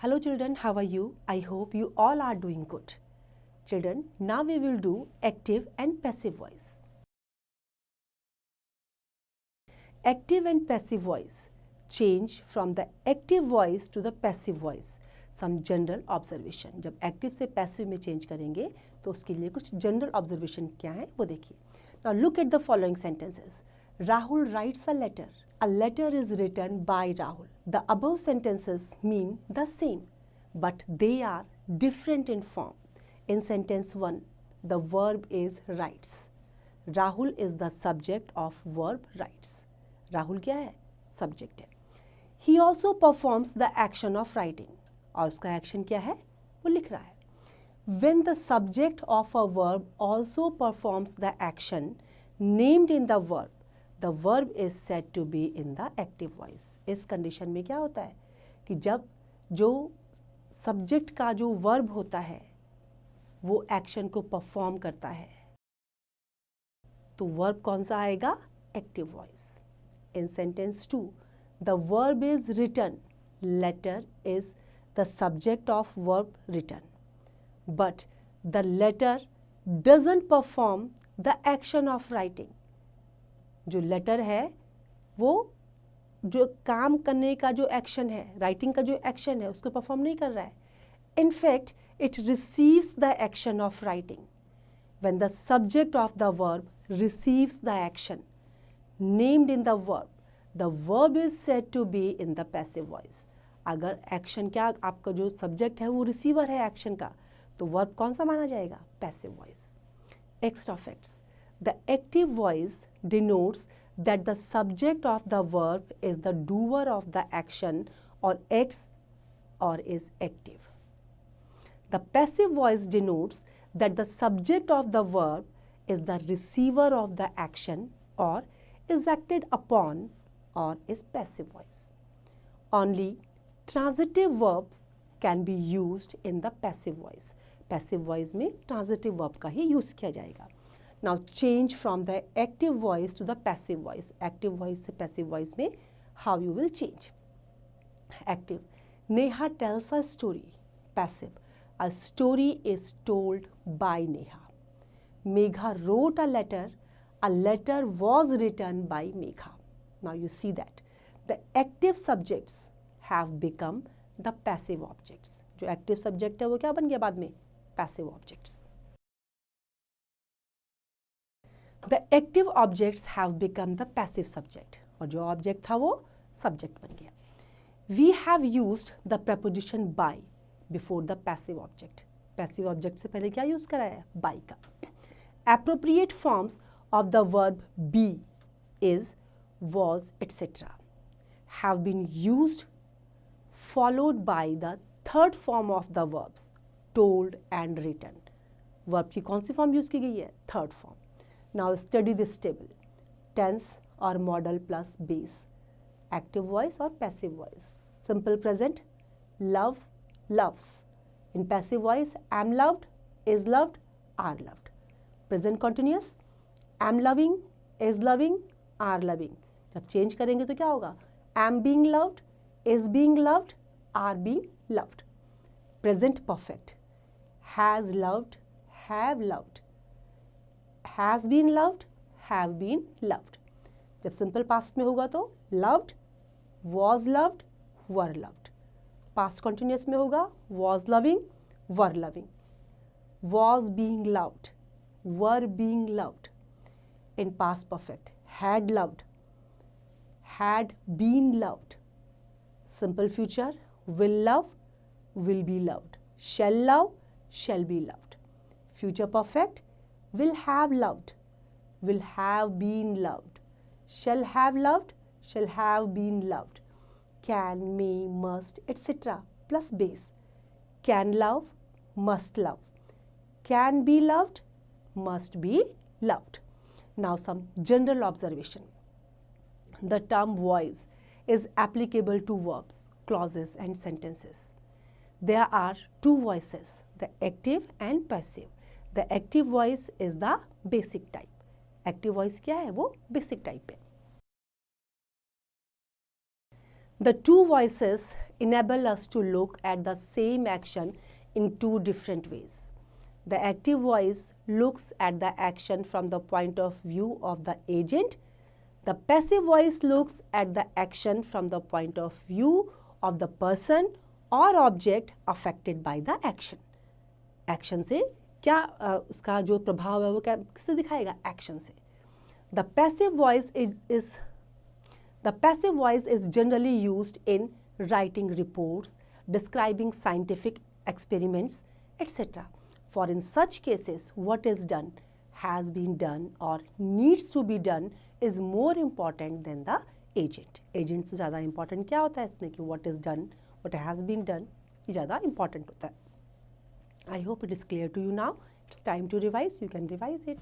Hello children, how are you? I hope you all are doing good. Children, now we will do active and passive voice. Active and passive voice change from the active voice to the passive voice. Some general observation. जब active से passive में change करेंगे तो उसके लिए कुछ general observation क्या है वो देखिए. Now look at the following sentences. Rahul writes a letter. A letter is written by Rahul. The above sentences mean the same, but they are different in form. In sentence 1, the verb is writes. Rahul is the subject of verb writes. Rahul क्या है? Subject है. He also performs the action of writing. और उसका action क्या है? वो लिख रहा है. When the subject of a verb also performs the action named in the verb is said to be in the active voice. इस condition में क्या होता है कि जब जो subject का जो verb होता है वो action को perform करता है तो verb कौन सा आएगा? Active voice. In sentence 2, the verb is written. Letter is the subject of verb written. But the letter doesn't perform the action of writing. जो letter है वो जो काम करने का जो action है, writing का जो action है उसको perform नहीं कर रहा है. In fact, it receives the action of writing. When the subject of the verb receives the action named in the verb is said to be in the passive voice. अगर action क्या आपका जो subject है वो receiver है action का तो verb कौन सा माना जाएगा? Passive voice. Extra facts. The active voice denotes that the subject of the verb is the doer of the action or acts or is active. The passive voice denotes that the subject of the verb is the receiver of the action or is acted upon or is passive voice. Only transitive verbs can be used in the passive voice. Passive voice में transitive verb का ही use किया जाएगा. Now change from the active voice to the passive voice. Active voice से passive voice में how you will change. Active. Neha tells a story. Passive. A story is told by Neha. Megha wrote a letter. A letter was written by Megha. Now you see that the active subjects have become the passive objects. जो active subject है वो क्या बन गया बाद में? Passive objects. The active objects have become the passive subject. और जो object था वो subject बन गया. We have used the preposition by before the passive object. Passive object से पहले क्या use करा है? By का. Appropriate forms of the verb be, is, was, etc. have been used followed by the third form of the verbs told and written. Verb की कौन सी form use की गई है? Third form. Now study this table. Tense or modal plus base. Active voice or passive voice. Simple present. Love, loves. In passive voice, am loved, is loved, are loved. Present continuous. Am loving, is loving, are loving. जब change करेंगे तो क्या होगा? Am being loved, is being loved, are being loved. Present perfect. Has loved, have loved. Has been loved, have been loved. जब simple past में होगा तो loved, was loved, were loved. Past continuous में होगा was loving, were loving. Was being loved, were being loved. In past perfect, had loved, had been loved. Simple future, will love, will be loved. Shall love, shall be loved. Future perfect, will have loved, will have been loved. Shall have loved, shall have been loved. Can, may, must, etc. plus base. Can love, must love. Can be loved, must be loved. Now some general observation. The term voice is applicable to verbs, clauses and sentences. There are two voices, the active and passive. The active voice is the basic type. Active voice क्या है? वो basic type है. The two voices enable us to look at the same action in two different ways. The active voice looks at the action from the point of view of the agent. The passive voice looks at the action from the point of view of the person or object affected by the action. Action से क्या उसका जो प्रभाव है वो क्या किससे दिखाएगा? Action से. The passive voice is generally used in writing reports, describing scientific experiments, etc. For in such cases, what is done, has been done or needs to be done is more important than the agent. Agent से ज़्यादा important क्या होता है इसमें कि what is done, what has been done ये ज़्यादा important होता है. I hope it is clear to you now. It's time to revise. You can revise it.